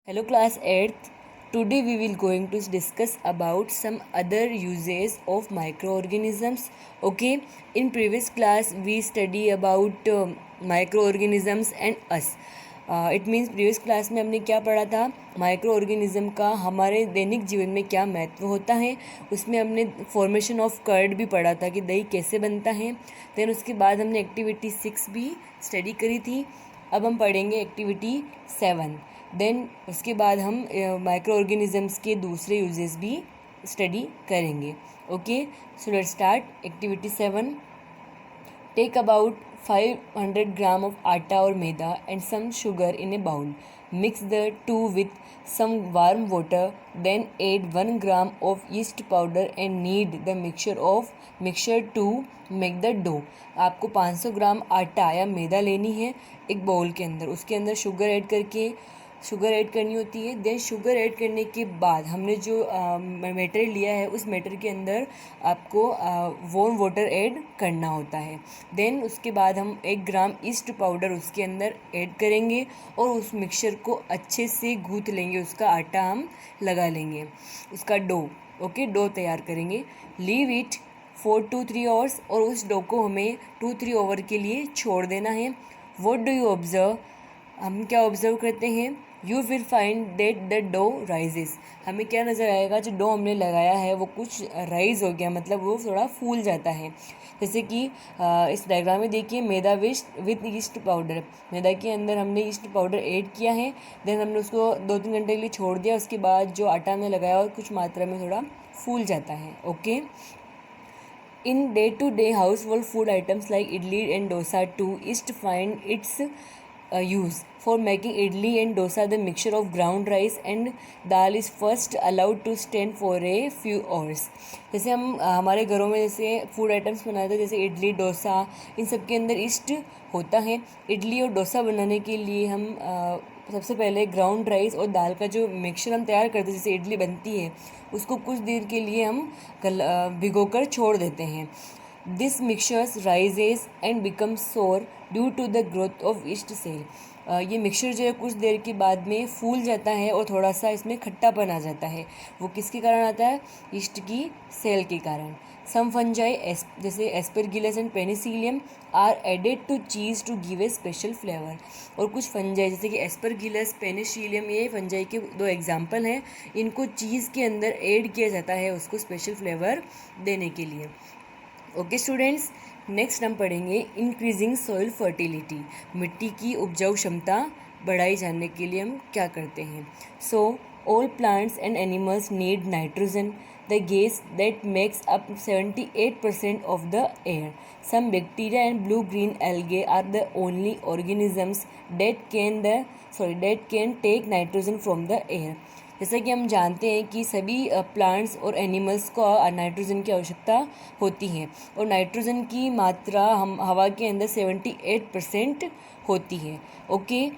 Hello class 8th. Today we will going to discuss about some other uses of microorganisms. Okay, in previous class we study about microorganisms and us. It means previous class में हमने क्या पढ़ा था, micro organism का हमारे दैनिक जीवन में क्या महत्व होता है. उसमें हमने फॉर्मेशन ऑफ कर्ड भी पढ़ा था कि दही कैसे बनता है. देन उसके बाद हमने एक्टिविटी 6 भी स्टडी करी थी. अब हम पढ़ेंगे एक्टिविटी 7. देन उसके बाद हम माइक्रो ऑर्गेनिजम्स के दूसरे यूजेस भी स्टडी करेंगे. Okay, so let's start activity 7. Take about 500 gram of atta और maida and some sugar in a bowl. Mix the two with some warm water. Then add 1 gram of yeast powder and knead the mixture to make the dough. आपको 500 ग्राम आटा या मैदा लेनी है एक bowl के अंदर. उसके अंदर शुगर ऐड करनी होती है. देन शुगर ऐड करने के बाद हमने जो मटेरियल लिया है उस मटेरियल के अंदर आपको वार्म वाटर ऐड करना होता है. देन उसके बाद हम 1 ग्राम ईस्ट पाउडर उसके अंदर ऐड करेंगे और उस मिक्सचर को अच्छे से गूँथ लेंगे. उसका आटा हम लगा लेंगे, उसका डो. ओके, डो तैयार करेंगे. लीव इट 4 to 3 आवर्स और उस डो को हमें 2-3 आवर के लिए छोड़ देना है. What do you observe? हम क्या ऑब्जर्व करते हैं? You will find that the dough rises. हमें क्या नज़र आएगा? जो डो हमने लगाया है वो कुछ राइज हो गया, मतलब वो थोड़ा फूल जाता है. जैसे कि इस डायग्राम में देखिए, मैदा विथ ईस्ट पाउडर. मैदा के अंदर हमने ईस्ट पाउडर ऐड किया है. देन हमने उसको 2-3 घंटे के लिए छोड़ दिया. उसके बाद जो आटा हमने लगाया और कुछ मात्रा में थोड़ा फूल जाता है. Okay, in day-to-day household food items like idli and dosa too, yeast find its use. For making idli and dosa, the mixture of ground rice and dal is first allowed to stand for a few hours. जैसे हम हमारे घरों में जैसे food items बनाते हैं, जैसे इडली डोसा, इन सब के अंदर ईस्ट होता है. इडली और डोसा बनाने के लिए हम सबसे पहले ग्राउंड राइस और दाल का जो मिक्सचर हम तैयार करते हैं, जैसे इडली बनती है, उसको कुछ देर के लिए हम भिगोकर छोड़ देते हैं. This mixtures rises and becomes sour due to the growth of yeast cell. ये मिक्सचर जो है कुछ देर के बाद में फूल जाता है और थोड़ा सा इसमें खट्टापन आ जाता है. वो किसके कारण आता है? ईस्ट की सेल के कारण. सम फंजाई जैसे Aspergillus and Penicillium are added to cheese to give a special flavour. और कुछ फंजाई जैसे कि एस्परगिलस, पेनिसिलियम, ये फंजाई के 2 एग्जाम्पल हैं. इनको चीज़ के अंदर ऐड किया जाता है उसको स्पेशल फ्लेवर देने के लिए. ओके स्टूडेंट्स, नेक्स्ट हम पढ़ेंगे इंक्रीजिंग सॉइल फर्टिलिटी. मिट्टी की उपजाऊ क्षमता बढ़ाई जाने के लिए हम क्या करते हैं? So all plants and animals need nitrogen, the gas that makes up 78% of the air. Some bacteria and blue green algae are the only organisms that can take nitrogen from the air. जैसा कि हम जानते हैं कि सभी plants और animals को nitrogen की आवश्यकता होती है और नाइट्रोजन की मात्रा हम हवा के अंदर 78% होती है. Okay,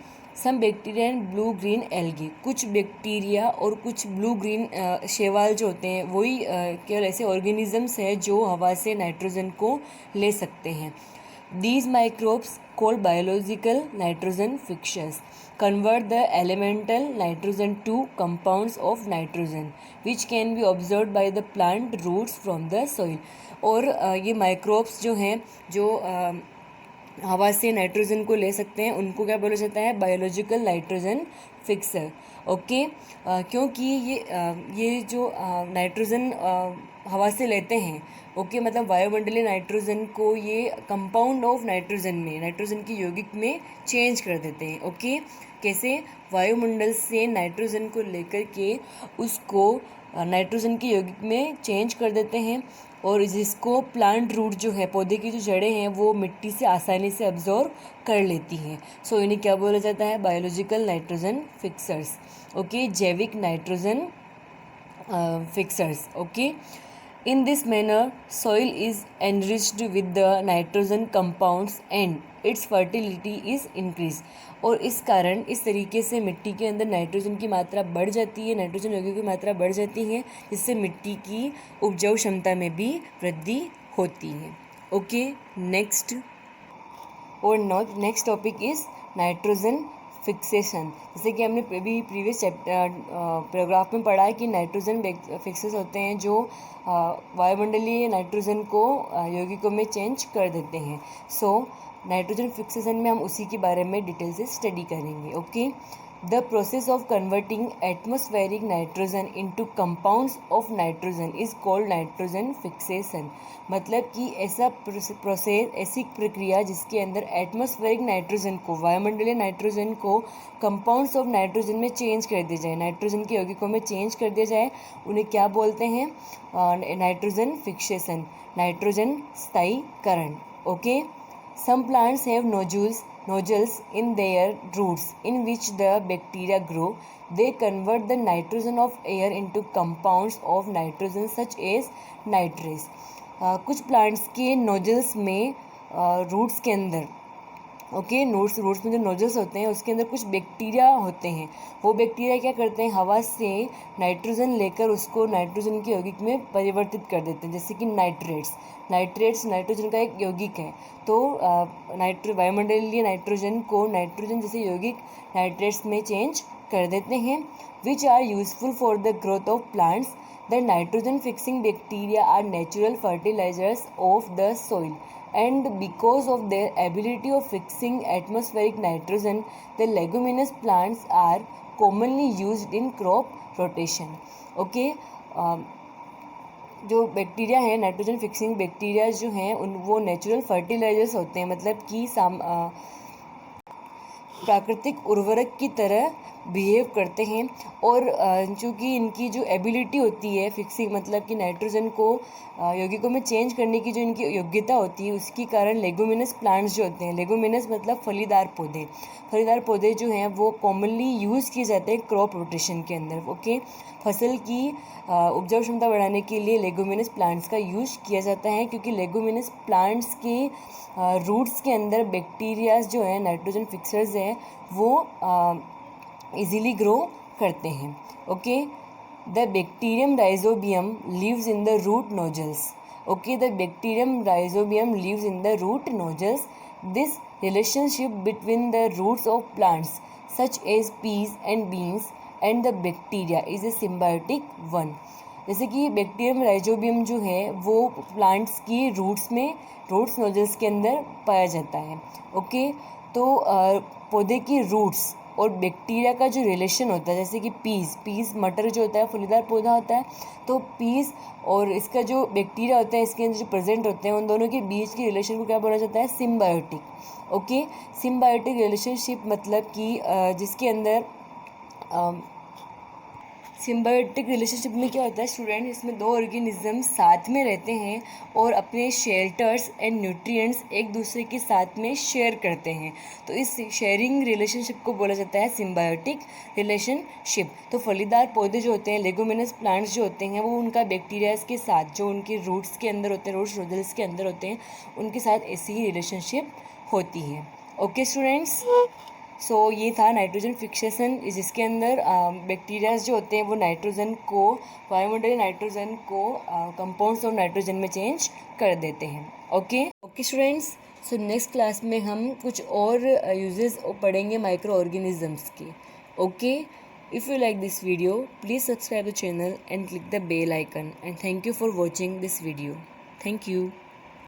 some bacteria and blue green algae. कुछ बैक्टीरिया और कुछ ब्लू ग्रीन शैवाल जो होते हैं वही केवल ऐसे ऑर्गेनिजम्स हैं जो हवा से नाइट्रोजन को ले सकते हैं. These microbes, called biological nitrogen fixers, convert the elemental nitrogen to compounds of nitrogen, which can be observed by the plant roots from the soil. और ये माइक्रोब्स जो हैं जो हवा से नाइट्रोजन को ले सकते हैं उनको क्या बोला जाता है? Biological nitrogen fixer. ओके, क्योंकि ये जो नाइट्रोजन हवा से लेते हैं, ओके, मतलब वायुमंडलीय नाइट्रोजन को ये कंपाउंड ऑफ नाइट्रोजन की यौगिक में चेंज कर देते हैं. ओके, कैसे? वायुमंडल से नाइट्रोजन को लेकर के उसको नाइट्रोजन की यौगिक में चेंज कर देते हैं और जिसको प्लांट रूट जो है, पौधे की जो जड़ें हैं, वो मिट्टी से आसानी से अब्जॉर्ब कर लेती हैं. सो इन्हें क्या बोला जाता है? Biological nitrogen fixers. ओके, जैविक nitrogen fixers. Okay, in this manner soil is enriched with the nitrogen compounds and its fertility is increased. और इस कारण इस तरीके से मिट्टी के अंदर नाइट्रोजन की मात्रा बढ़ जाती है, नाइट्रोजन यौगिकों की मात्रा बढ़ जाती है, जिससे मिट्टी की उपजाऊ क्षमता में भी वृद्धि होती है. Okay, next topic is nitrogen fixation, जैसे कि हमने अभी प्रीवियस पैराग्राफ में पढ़ा है कि नाइट्रोजन फिक्सेस होते हैं जो वायुमंडलीय नाइट्रोजन को यौगिकों में चेंज कर देते हैं। सो नाइट्रोजन फिक्सेशन में हम उसी के बारे में डिटेल से स्टडी करेंगे। Okay, the process of converting atmospheric nitrogen into compounds of nitrogen is called nitrogen fixation. मतलब कि ऐसा प्रोसेस, ऐसी प्रक्रिया जिसके अंदर एटमॉस्फेरिक नाइट्रोजन को, वायुमंडलीय नाइट्रोजन को कंपाउंड्स ऑफ नाइट्रोजन में चेंज कर दिया जाए, नाइट्रोजन के यौगिकों में चेंज कर दिया जाए, उन्हें क्या बोलते हैं? नाइट्रोजन फिक्सेशन, नाइट्रोजन स्थायीकरण। Okay, some plants have nodules in their roots in which the bacteria grow. They convert the nitrogen of air into compounds of nitrogen such as nitrates. कुछ प्लांट्स के नोजल्स में, roots के अंदर, okay, roots में जो nozzles होते हैं उसके अंदर कुछ बैक्टीरिया होते हैं। वो बैक्टीरिया क्या करते हैं? हवा से नाइट्रोजन लेकर उसको नाइट्रोजन के यौगिक में परिवर्तित कर देते हैं, जैसे कि नाइट्रेट्स नाइट्रोजन का एक यौगिक है। तो वायुमंडलीय नाइट्रोजन को नाइट्रोजन जैसे यौगिक नाइट्रेट्स में चेंज कर देते हैं, which are useful for the growth of plants. The nitrogen fixing bacteria are natural fertilisers of the soil, and because of their ability of fixing atmospheric nitrogen, the leguminous plants are commonly used in crop rotation. Okay, जो bacteria हैं, nitrogen fixing bacteria जो हैं वो natural fertilisers होते हैं, मतलब कि प्राकृतिक उर्वरक की तरह बिहेव करते हैं। और चूँकि इनकी जो एबिलिटी होती है फिक्सिंग, मतलब कि नाइट्रोजन को यौगिकों में चेंज करने की जो इनकी योग्यता होती है, उसके कारण लेगुमिनस प्लांट्स जो होते हैं, लेगुमिनस मतलब फलीदार पौधे जो हैं वो कॉमनली यूज़ किए जाते हैं क्रॉप रोटेशन के अंदर। ओके, फसल की उपजाऊ क्षमता बढ़ाने के लिए लेगुमिनस प्लांट्स का यूज़ किया जाता है, क्योंकि लेगुमिनस प्लांट्स के रूट्स के अंदर बैक्टीरियाज जो हैं, नाइट्रोजन फिक्सर्स हैं, वो इजीली ग्रो करते हैं। Okay, the bacterium Rhizobium lives in the root nodules. Okay, the bacterium Rhizobium lives in the root nodules. This relationship between the roots of plants such as peas and beans and the bacteria is a symbiotic one. जैसे कि bacterium rhizobium जो है वो plants की roots nozzles के अंदर पाया जाता है। ओके, तो पौधे की रूट्स और बैक्टीरिया का जो रिलेशन होता है, जैसे कि पीस मटर जो होता है फलीदार पौधा होता है, तो पीस और इसका जो बैक्टीरिया होता है इसके अंदर जो प्रेजेंट होते हैं, उन दोनों के बीच की रिलेशन को क्या बोला जाता है? सिम्बायोटिक। ओके, सिम्बायोटिक रिलेशनशिप मतलब कि जिसके अंदर सिम्बायोटिक रिलेशनशिप में क्या होता है स्टूडेंट, इसमें दो ऑर्गेनिज्म साथ में रहते हैं और अपने शेल्टर्स एंड न्यूट्रिएंट्स एक दूसरे के साथ में शेयर करते हैं, तो इस शेयरिंग रिलेशनशिप को बोला जाता है सिम्बायोटिक रिलेशनशिप। तो फलीदार पौधे जो होते हैं, लेगुमिनस प्लांट्स जो होते हैं, वो उनका बैक्टीरियाज के साथ, जो उनके रूट्स के अंदर होते हैं, रूट्स नोजल्स के अंदर होते हैं, उनके साथ ऐसी ही रिलेशनशिप होती है। ओके स्टूडेंट्स, सो ये था नाइट्रोजन फिक्सेशन, जिसके अंदर बैक्टीरियाज जो होते हैं वो नाइट्रोजन को, वायुमंडलीय नाइट्रोजन को कंपाउंड्स ऑफ नाइट्रोजन में चेंज कर देते हैं। Okay students, so next class में हम कुछ और यूजेस पढ़ेंगे माइक्रो ऑर्गेनिजम्स के। Okay, if you like this video please subscribe the channel and click the bell icon, and thank you for watching this video. Thank you.